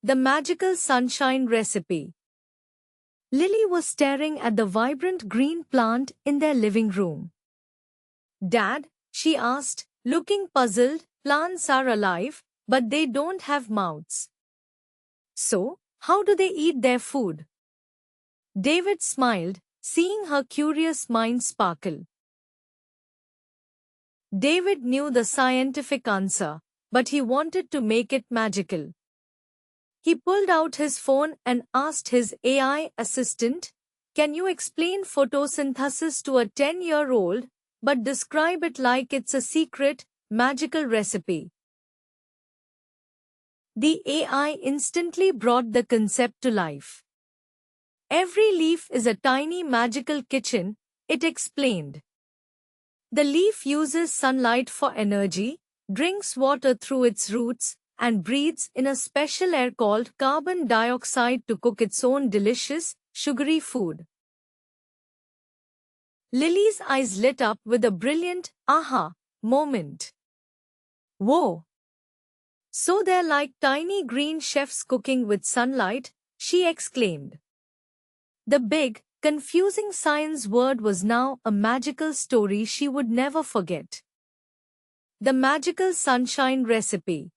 The magical sunshine recipe. Lily was staring at the vibrant green plant in their living room. Dad, she asked, looking puzzled, plants are alive, but they don't have mouths. So, how do they eat their food? David smiled, seeing her curious mind sparkle. David knew the scientific answer, but he wanted to make it magical. He pulled out his phone and asked his AI assistant, "Can you explain photosynthesis to a 10-year-old, but describe it like it's a secret, magical recipe?" The AI instantly brought the concept to life. "Every leaf is a tiny magical kitchen," it explained. The leaf uses sunlight for energy, drinks water through its roots, and breathes in a special air called carbon dioxide to cook its own delicious, sugary food. Lily's eyes lit up with a brilliant, aha, moment. Whoa! So they're like tiny green chefs cooking with sunlight, she exclaimed. The big, confusing science word was now a magical story she would never forget. The magical sunshine recipe.